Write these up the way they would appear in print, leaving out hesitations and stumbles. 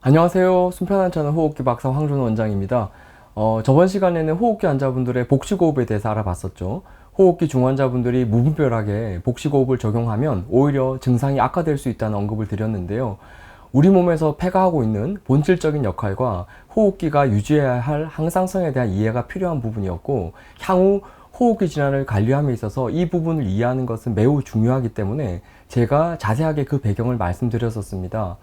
안녕하세요. 숨편한차는 호흡기 박사 황준호 원장입니다. 저번 시간에는 호흡기 환자분들의 복식호흡에 대해서 알아봤었죠. 호흡기 중환자분들이 무분별하게 복식호흡을 적용하면 오히려 증상이 악화될 수 있다는 언급을 드렸는데요. 우리 몸에서 폐가 하고 있는 본질적인 역할과 호흡기가 유지해야 할 항상성에 대한 이해가 필요한 부분이었고, 향후 호흡기 질환을 관리함에 있어서 이 부분을 이해하는 것은 매우 중요하기 때문에 제가 자세하게 그 배경을 말씀드렸었습니다.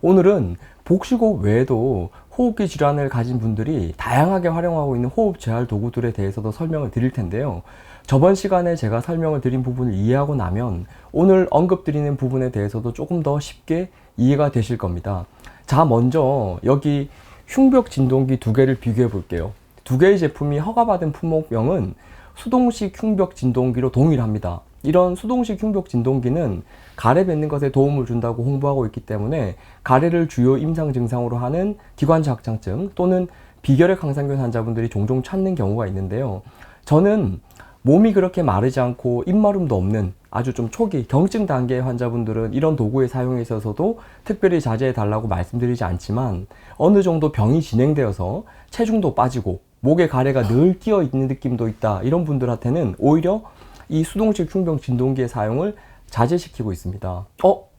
오늘은 복식호흡 외에도 호흡기 질환을 가진 분들이 다양하게 활용하고 있는 호흡 재활 도구들에 대해서도 설명을 드릴 텐데요. 저번 시간에 제가 설명을 드린 부분을 이해하고 나면 오늘 언급드리는 부분에 대해서도 조금 더 쉽게 이해가 되실 겁니다. 자, 먼저 여기 흉벽 진동기 두 개를 비교해 볼게요. 두 개의 제품이 허가받은 품목명은 수동식 흉벽 진동기로 동일합니다. 이런 수동식 흉벽 진동기는 가래 뱉는 것에 도움을 준다고 홍보하고 있기 때문에 가래를 주요 임상 증상으로 하는 기관지 확장증 또는 비결핵 항상균 환자분들이 종종 찾는 경우가 있는데요. 저는 몸이 그렇게 마르지 않고 입마름도 없는 아주 좀 초기 경증 단계의 환자분들은 이런 도구의 사용에 있어서도 특별히 자제해 달라고 말씀드리지 않지만, 어느 정도 병이 진행되어서 체중도 빠지고 목에 가래가 늘 끼어 있는 느낌도 있다, 이런 분들한테는 오히려 이 수동식 흉벽 진동기의 사용을 자제시키고 있습니다.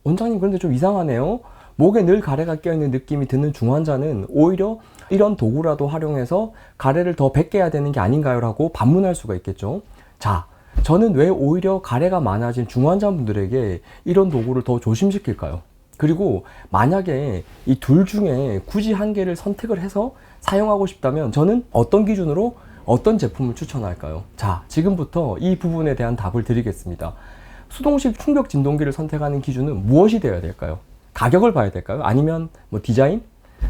원장님, 그런데 좀 이상하네요. 목에 늘 가래가 껴있는 느낌이 드는 중환자는 오히려 이런 도구라도 활용해서 가래를 더 뱉게 되는 게 아닌가요? 라고 반문할 수가 있겠죠. 자, 저는 왜 오히려 가래가 많아진 중환자분들에게 이런 도구를 더 조심시킬까요? 그리고 만약에 이 둘 중에 굳이 한 개를 선택을 해서 사용하고 싶다면 저는 어떤 기준으로 어떤 제품을 추천할까요? 자, 지금부터 이 부분에 대한 답을 드리겠습니다. 수동식 흉벽 진동기를 선택하는 기준은 무엇이 되어야 될까요? 가격을 봐야 될까요? 아니면 뭐 디자인?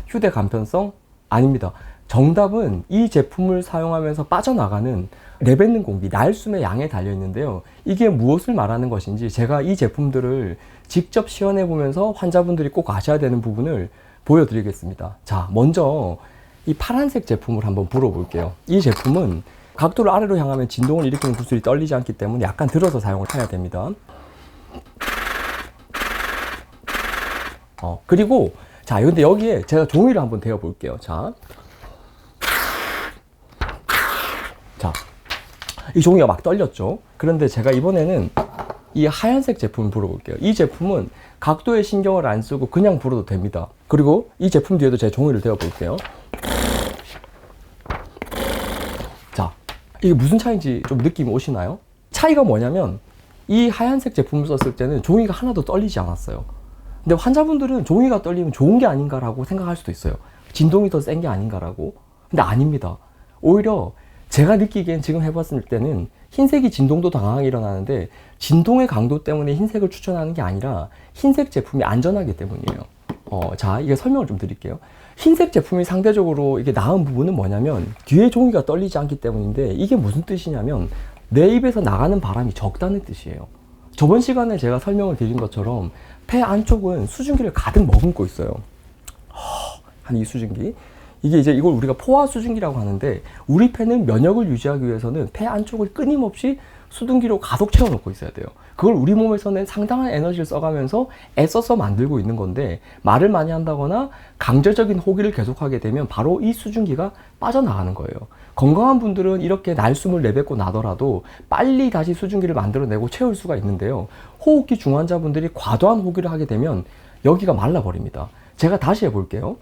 휴대 간편성? 아닙니다. 정답은 이 제품을 사용하면서 빠져나가는 내뱉는 공기, 날숨의 양에 달려 있는데요. 이게 무엇을 말하는 것인지 제가 이 제품들을 직접 시연해 보면서 환자분들이 꼭 아셔야 되는 부분을 보여드리겠습니다. 자, 먼저 이 파란색 제품을 한번 불어볼게요. 이 제품은 각도를 아래로 향하면 진동을 일으키는 구슬이 떨리지 않기 때문에 약간 들어서 사용을 해야 됩니다. 그리고 자, 근데 여기에 제가 종이를 한번 대어 볼게요. 자, 이 종이가 막 떨렸죠. 그런데 제가 이번에는 이 하얀색 제품을 불어볼게요. 이 제품은 각도에 신경을 안 쓰고 그냥 불어도 됩니다. 그리고 이 제품 뒤에도 제가 종이를 대어 볼게요. 자, 이게 무슨 차이인지 좀 느낌이 오시나요? 차이가 뭐냐면 이 하얀색 제품을 썼을 때는 종이가 하나도 떨리지 않았어요. 근데 환자분들은 종이가 떨리면 좋은 게 아닌가라고 생각할 수도 있어요. 진동이 더 센 게 아닌가라고. 근데 아닙니다. 오히려 제가 느끼기엔 지금 해봤을 때는 흰색이 진동도 강하게 일어나는데 진동의 강도 때문에 흰색을 추천하는 게 아니라 흰색 제품이 안전하기 때문이에요. 자, 이게 설명을 좀 드릴게요. 흰색 제품이 상대적으로 이게 나은 부분은 뭐냐면 뒤에 종이가 떨리지 않기 때문인데, 이게 무슨 뜻이냐면 내 입에서 나가는 바람이 적다는 뜻이에요. 저번 시간에 제가 설명을 드린 것처럼 폐 안쪽은 수증기를 가득 머금고 있어요. 한 이 수증기. 이게 이제 이걸 우리가 포화 수증기라고 하는데, 우리 폐는 면역을 유지하기 위해서는 폐 안쪽을 끊임없이 수증기로 가득 채워놓고 있어야 돼요. 그걸 우리 몸에서는 상당한 에너지를 써가면서 애써서 만들고 있는 건데, 말을 많이 한다거나 강제적인 호기를 계속하게 되면 바로 이 수증기가 빠져나가는 거예요. 건강한 분들은 이렇게 날숨을 내뱉고 나더라도 빨리 다시 수증기를 만들어내고 채울 수가 있는데요. 호흡기 중환자분들이 과도한 호기를 하게 되면 여기가 말라버립니다. 제가 다시 해볼게요.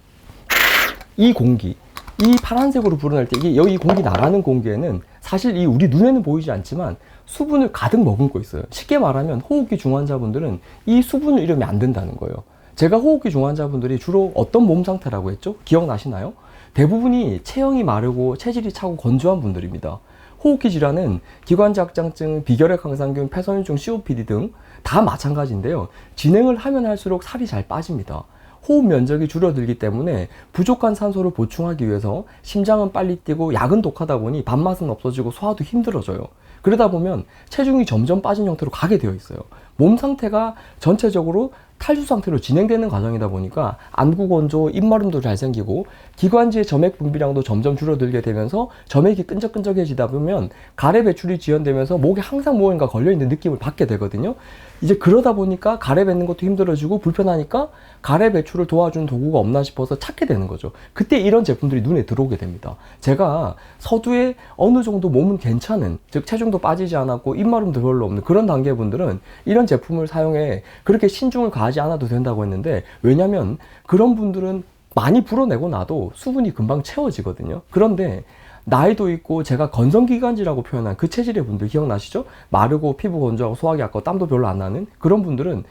이 공기, 이 파란색으로 불어날 때 이게 여기 공기 나가는 공기에는 사실 이 우리 눈에는 보이지 않지만 수분을 가득 머금고 있어요. 쉽게 말하면 호흡기 중환자분들은 이 수분을 잃으면 안 된다는 거예요. 제가 호흡기 중환자분들이 주로 어떤 몸 상태라고 했죠? 기억나시나요? 대부분이 체형이 마르고 체질이 차고 건조한 분들입니다. 호흡기 질환은 기관지 확장증, 비결핵 항상균, 폐선유증, COPD 등 다 마찬가지인데요. 진행을 하면 할수록 살이 잘 빠집니다. 호흡 면적이 줄어들기 때문에 부족한 산소를 보충하기 위해서 심장은 빨리 뛰고 약은 독하다 보니 밥맛은 없어지고 소화도 힘들어져요. 그러다 보면 체중이 점점 빠진 형태로 가게 되어 있어요. 몸 상태가 전체적으로 탈수 상태로 진행되는 과정이다 보니까 안구 건조, 입마름도 잘 생기고 기관지의 점액 분비량도 점점 줄어들게 되면서 점액이 끈적끈적해지다 보면 가래 배출이 지연되면서 목에 항상 무언가 걸려있는 느낌을 받게 되거든요. 이제 그러다 보니까 가래 뱉는 것도 힘들어지고 불편하니까 가래 배출을 도와주는 도구가 없나 싶어서 찾게 되는 거죠. 그때 이런 제품들이 눈에 들어오게 됩니다. 제가 서두에 어느 정도 몸은 괜찮은, 즉 체중도 빠지지 않았고 입마름도 별로 없는 그런 단계 분들은 이런 제품을 사용해 그렇게 신중을 가하지 않아도 된다고 했는데, 왜냐면 그런 분들은 많이 불어내고 나도 수분이 금방 채워지거든요. 그런데 나이도 있고 제가 건성기관지라고 표현한 그 체질의 분들 기억나시죠? 마르고 피부 건조하고 소화기 약하고 땀도 별로 안 나는 그런 분들은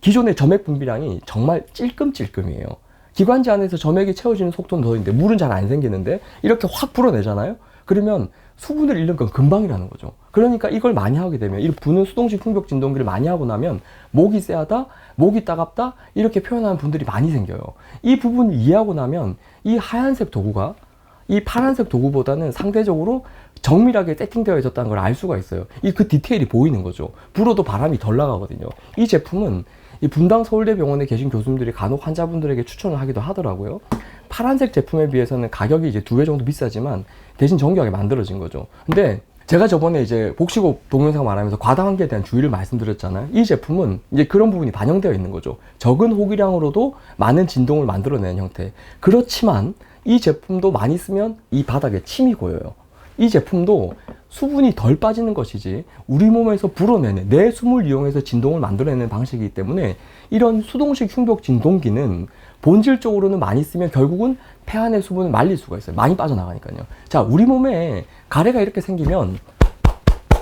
기존의 점액 분비량이 정말 찔끔찔끔이에요. 기관지 안에서 점액이 채워지는 속도는 더인데 물은 잘 안 생기는데 이렇게 확 불어내잖아요? 그러면 수분을 잃는 건 금방이라는 거죠. 그러니까 이걸 많이 하게 되면, 이 부는 수동식 흉벽 진동기를 많이 하고 나면 목이 쎄하다, 목이 따갑다 이렇게 표현하는 분들이 많이 생겨요. 이 부분을 이해하고 나면 이 하얀색 도구가 이 파란색 도구보다는 상대적으로 정밀하게 세팅되어 있었다는 걸 알 수가 있어요. 이 그 디테일이 보이는 거죠. 불어도 바람이 덜 나가거든요. 이 제품은 이 분당 서울대병원에 계신 교수님들이 간혹 환자분들에게 추천을 하기도 하더라고요. 파란색 제품에 비해서는 가격이 이제 2배 정도 비싸지만 대신 정교하게 만들어진 거죠. 근데 제가 저번에 이제 복식호흡 동영상 말하면서 과다환기에 대한 주의를 말씀드렸잖아요. 이 제품은 이제 그런 부분이 반영되어 있는 거죠. 적은 호기량으로도 많은 진동을 만들어내는 형태. 그렇지만 이 제품도 많이 쓰면 이 바닥에 침이 고여요. 이 제품도 수분이 덜 빠지는 것이지 우리 몸에서 불어내는 내 숨을 이용해서 진동을 만들어내는 방식이기 때문에 이런 수동식 흉벽 진동기는 본질적으로는 많이 쓰면 결국은 폐 안의 수분을 말릴 수가 있어요. 많이 빠져나가니까요. 자, 우리 몸에 가래가 이렇게 생기면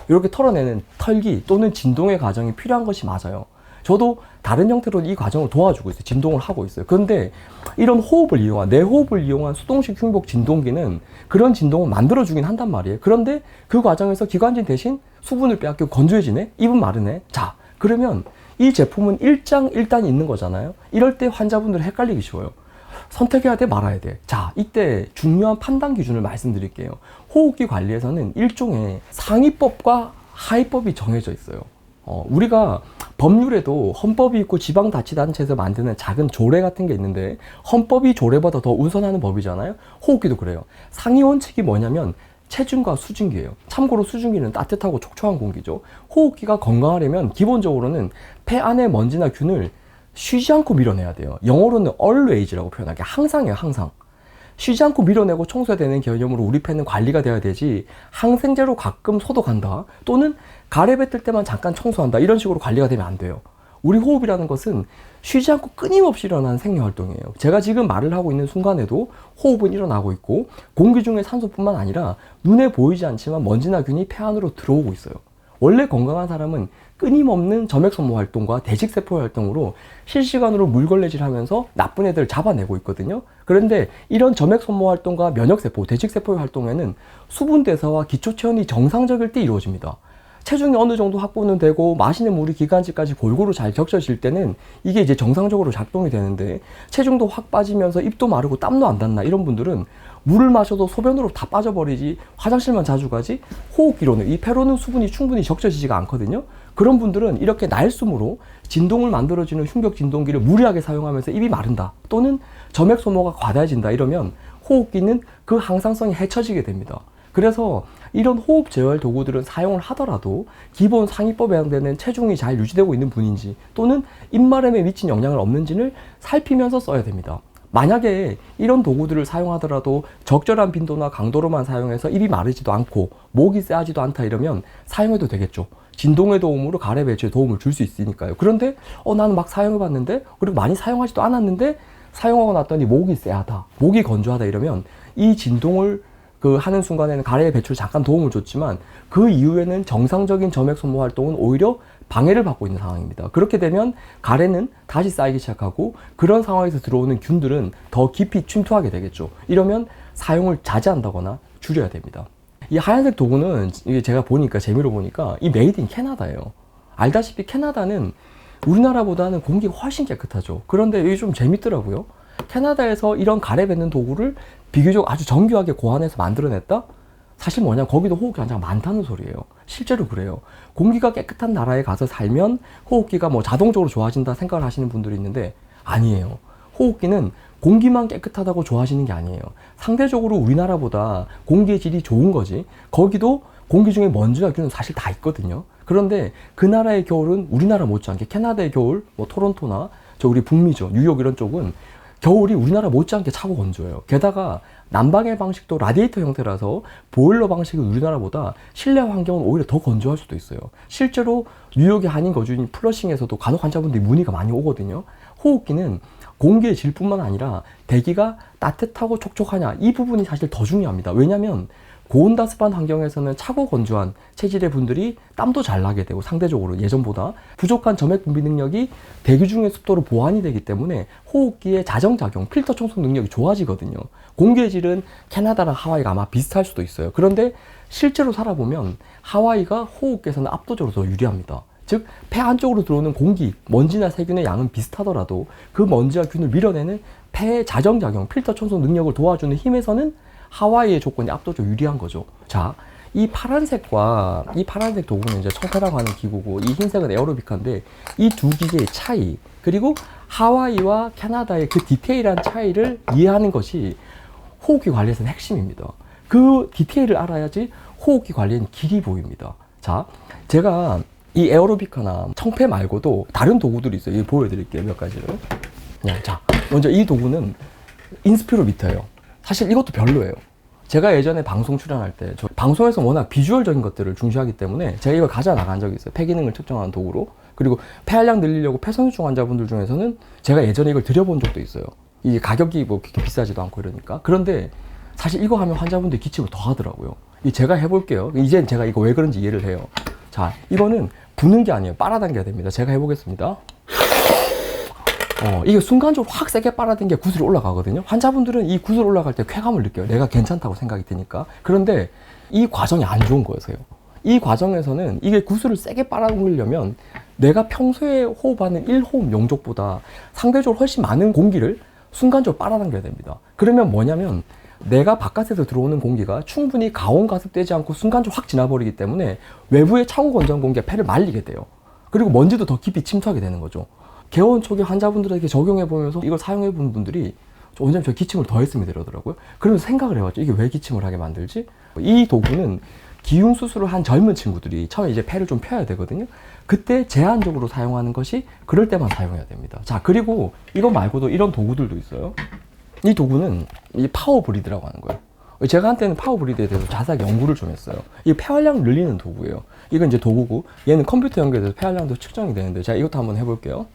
이렇게 털어내는 털기 또는 진동의 과정이 필요한 것이 맞아요. 저도 다른 형태로 이 과정을 도와주고 있어요. 진동을 하고 있어요. 그런데 이런 호흡을 이용한, 내 호흡을 이용한 수동식 흉벽 진동기는 그런 진동을 만들어주긴 한단 말이에요. 그런데 그 과정에서 기관지 대신 수분을 빼앗기고 건조해지네? 입은 마르네? 자, 그러면 이 제품은 일장일단이 있는 거잖아요. 이럴 때 환자분들 헷갈리기 쉬워요. 선택해야 돼, 말아야 돼. 자, 이때 중요한 판단 기준을 말씀드릴게요. 호흡기 관리에서는 일종의 상위법과 하위법이 정해져 있어요. 우리가 법률에도 헌법이 있고 지방자치단체에서 만드는 작은 조례 같은 게 있는데 헌법이 조례보다 더 우선하는 법이잖아요. 호흡기도 그래요. 상위 원칙이 뭐냐면 체중과 수증기예요. 참고로 수증기는 따뜻하고 촉촉한 공기죠. 호흡기가 건강하려면 기본적으로는 폐 안의 먼지나 균을 쉬지 않고 밀어내야 돼요. 영어로는 always라고 표현하게, 항상이에요. 항상. 쉬지 않고 밀어내고 청소해야 되는 개념으로 우리 폐는 관리가 돼야 되지, 항생제로 가끔 소독한다 또는 가래 뱉을 때만 잠깐 청소한다 이런 식으로 관리가 되면 안 돼요. 우리 호흡이라는 것은 쉬지 않고 끊임없이 일어나는 생리활동이에요. 제가 지금 말을 하고 있는 순간에도 호흡은 일어나고 있고 공기 중에 산소뿐만 아니라 눈에 보이지 않지만 먼지나 균이 폐 안으로 들어오고 있어요. 원래 건강한 사람은 끊임없는 점액선모 활동과 대식세포 활동으로 실시간으로 물걸레질 하면서 나쁜 애들을 잡아내고 있거든요. 그런데 이런 점액선모 활동과 면역세포, 대식세포의 활동에는 수분대사와 기초체온이 정상적일 때 이루어집니다. 체중이 어느 정도 확보는 되고 마시는 물이 기관지까지 골고루 잘 적셔질 때는 이게 이제 정상적으로 작동이 되는데, 체중도 확 빠지면서 입도 마르고 땀도 안 닿나 이런 분들은 물을 마셔도 소변으로 다 빠져버리지, 화장실만 자주 가지, 호흡기로는, 이 폐로는 수분이 충분히 적셔지지가 않거든요. 그런 분들은 이렇게 날숨으로 진동을 만들어주는 흉벽 진동기를 무리하게 사용하면서 입이 마른다 또는 점액 소모가 과다해진다 이러면 호흡기는 그 항상성이 해쳐지게 됩니다. 그래서 이런 호흡 제어할 도구들은 사용을 하더라도 기본 상위법에 해당되는 체중이 잘 유지되고 있는 분인지 또는 입마름에 미친 영향을 없는지를 살피면서 써야 됩니다. 만약에 이런 도구들을 사용하더라도 적절한 빈도나 강도로만 사용해서 입이 마르지도 않고 목이 쎄하지도 않다 이러면 사용해도 되겠죠. 진동의 도움으로 가래 배출에 도움을 줄 수 있으니까요. 그런데 나는 막 사용해봤는데, 그리고 많이 사용하지도 않았는데 사용하고 났더니 목이 쎄하다, 목이 건조하다 이러면 이 진동을 하는 순간에는 가래 배출에 잠깐 도움을 줬지만 그 이후에는 정상적인 점액 소모 활동은 오히려 방해를 받고 있는 상황입니다. 그렇게 되면 가래는 다시 쌓이기 시작하고 그런 상황에서 들어오는 균들은 더 깊이 침투하게 되겠죠. 이러면 사용을 자제한다거나 줄여야 됩니다. 이 하얀색 도구는 제가 보니까, 재미로 보니까 이 메이드 인 캐나다예요. 알다시피 캐나다는 우리나라보다는 공기가 훨씬 깨끗하죠. 그런데 이게 좀 재밌더라고요. 캐나다에서 이런 가래 뱉는 도구를 비교적 아주 정교하게 고안해서 만들어냈다? 사실 뭐냐, 거기도 호흡기 환자가 많다는 소리예요. 실제로 그래요. 공기가 깨끗한 나라에 가서 살면 호흡기가 뭐 자동적으로 좋아진다 생각을 하시는 분들이 있는데 아니에요. 호흡기는 공기만 깨끗하다고 좋아지는 게 아니에요. 상대적으로 우리나라보다 공기의 질이 좋은 거지. 거기도 공기 중에 먼지와 균은 사실 다 있거든요. 그런데 그 나라의 겨울은 우리나라 못지않게, 캐나다의 겨울, 뭐 토론토나 저 우리 북미죠, 뉴욕 이런 쪽은 겨울이 우리나라 못지않게 차고 건조해요. 게다가 난방의 방식도 라디에이터 형태라서 보일러 방식이 우리나라보다 실내 환경은 오히려 더 건조할 수도 있어요. 실제로 뉴욕의 한인 거주인 플러싱에서도 간혹 환자분들이 문의가 많이 오거든요. 호흡기는 공기의 질뿐만 아니라 대기가 따뜻하고 촉촉하냐, 이 부분이 사실 더 중요합니다. 왜냐하면 고온다습한 환경에서는 차고 건조한 체질의 분들이 땀도 잘 나게 되고, 상대적으로 예전보다 부족한 점액 분비 능력이 대기 중의 습도로 보완이 되기 때문에 호흡기의 자정작용, 필터 청소 능력이 좋아지거든요. 공기의 질은 캐나다랑 하와이가 아마 비슷할 수도 있어요. 그런데 실제로 살아보면 하와이가 호흡기에서는 압도적으로 더 유리합니다. 즉, 폐 안쪽으로 들어오는 공기, 먼지나 세균의 양은 비슷하더라도 그 먼지와 균을 밀어내는 폐의 자정작용, 필터 청소 능력을 도와주는 힘에서는 하와이의 조건이 압도적으로 유리한 거죠. 자, 이 파란색과 이 파란색 도구는 이제 청패라고 하는 기구고, 이 흰색은 에어로빅카인데, 이 두 기계의 차이, 그리고 하와이와 캐나다의 그 디테일한 차이를 이해하는 것이 호흡기 관리에서는 핵심입니다. 그 디테일을 알아야지 호흡기 관리엔 길이 보입니다. 자, 제가 이 에어로빅카나 청패 말고도 다른 도구들이 있어요. 이거 보여드릴게요, 몇 가지를. 자, 먼저 이 도구는 인스피로미터예요. 사실 이것도 별로예요. 제가 예전에 방송 출연할 때, 저 방송에서 워낙 비주얼적인 것들을 중시하기 때문에 제가 이걸 가져 나간 적이 있어요. 폐 기능을 측정하는 도구로. 그리고 폐활량 늘리려고 폐섬유증 환자분들 중에서는 제가 예전에 이걸 드려본 적도 있어요. 이게 가격이 뭐 그렇게 비싸지도 않고 이러니까. 그런데 사실 이거 하면 환자분들이 기침을 더 하더라고요. 제가 해볼게요. 이젠 제가 이거 왜 그런지 이해를 해요. 자, 이거는 부는 게 아니에요. 빨아당겨야 됩니다. 제가 해보겠습니다. 이게 순간적으로 확 세게 빨아당겨 구슬이 올라가거든요. 환자분들은 이 구슬 올라갈 때 쾌감을 느껴요. 내가 괜찮다고 생각이 드니까. 그런데 이 과정이 안 좋은 거예요. 이 과정에서는 이게 구슬을 세게 빨아당기려면 내가 평소에 호흡하는 1호흡 용적보다 상대적으로 훨씬 많은 공기를 순간적으로 빨아당겨야 됩니다. 그러면 뭐냐면 내가 바깥에서 들어오는 공기가 충분히 가온 가습되지 않고 순간적으로 확 지나버리기 때문에 외부의 차고 건조한 공기가 폐를 말리게 돼요. 그리고 먼지도 더 깊이 침투하게 되는 거죠. 개원 초기 환자분들에게 적용해보면서 이걸 사용해본 분들이 원장님 저 기침을 더 했으면 이러더라고요. 그러면서 생각을 해봤죠. 이게 왜 기침을 하게 만들지? 이 도구는 기흉 수술을 한 젊은 친구들이 처음에 이제 폐를 좀 펴야 되거든요. 그때 제한적으로 사용하는 것이 그럴 때만 사용해야 됩니다. 자, 그리고 이거 말고도 이런 도구들도 있어요. 이 도구는 이 파워 브리드라고 하는 거예요. 제가 한때는 파워 브리드에 대해서 자세하게 연구를 좀 했어요. 이 폐활량 늘리는 도구예요. 이건 이제 도구고, 얘는 컴퓨터 연결돼서 폐활량도 측정이 되는데, 자, 이것도 한번 해볼게요.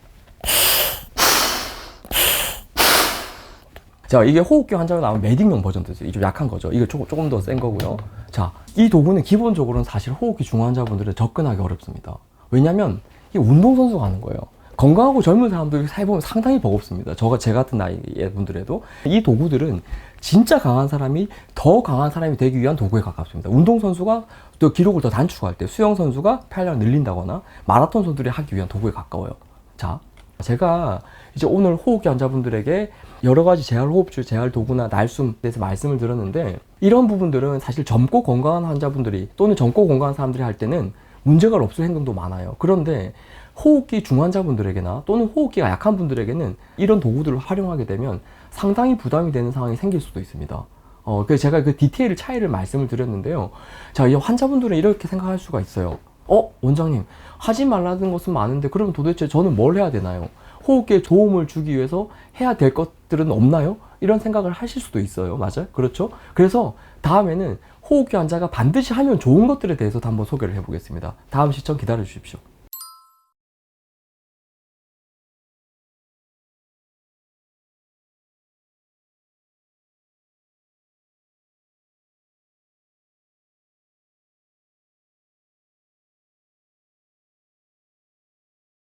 자, 이게 호흡기 환자가 나오면 메딕용 버전도 있어요. 이게 좀 약한 거죠. 이게 조금 더 센 거고요. 자, 이 도구는 기본적으로는 사실 호흡기 중환자분들은 접근하기 어렵습니다. 왜냐면 이게 운동선수가 하는 거예요. 건강하고 젊은 사람들이 해보면 상당히 버겁습니다. 제 같은 나이의 분들에도. 이 도구들은 진짜 강한 사람이 더 강한 사람이 되기 위한 도구에 가깝습니다. 운동선수가 또 기록을 더 단축할 때, 수영선수가 폐활량을 늘린다거나 마라톤 선수들이 하기 위한 도구에 가까워요. 자, 제가 이제 오늘 호흡기 환자분들에게 여러 가지 재활호흡주, 재활도구나 날숨에 대해서 말씀을 드렸는데, 이런 부분들은 사실 젊고 건강한 환자분들이 또는 젊고 건강한 사람들이 할 때는 문제가 없을 행동도 많아요. 그런데 호흡기 중환자분들에게나 또는 호흡기가 약한 분들에게는 이런 도구들을 활용하게 되면 상당히 부담이 되는 상황이 생길 수도 있습니다. 그래서 제가 그 디테일 차이를 말씀을 드렸는데요. 자, 이 환자분들은 이렇게 생각할 수가 있어요. 원장님, 하지 말라는 것은 많은데 그러면 도대체 저는 뭘 해야 되나요? 호흡기에 도움을 주기 위해서 해야 될 것들은 없나요? 이런 생각을 하실 수도 있어요. 맞아요? 그렇죠? 그래서 다음에는 호흡기 환자가 반드시 하면 좋은 것들에 대해서도 한번 소개를 해보겠습니다. 다음 시청 기다려 주십시오.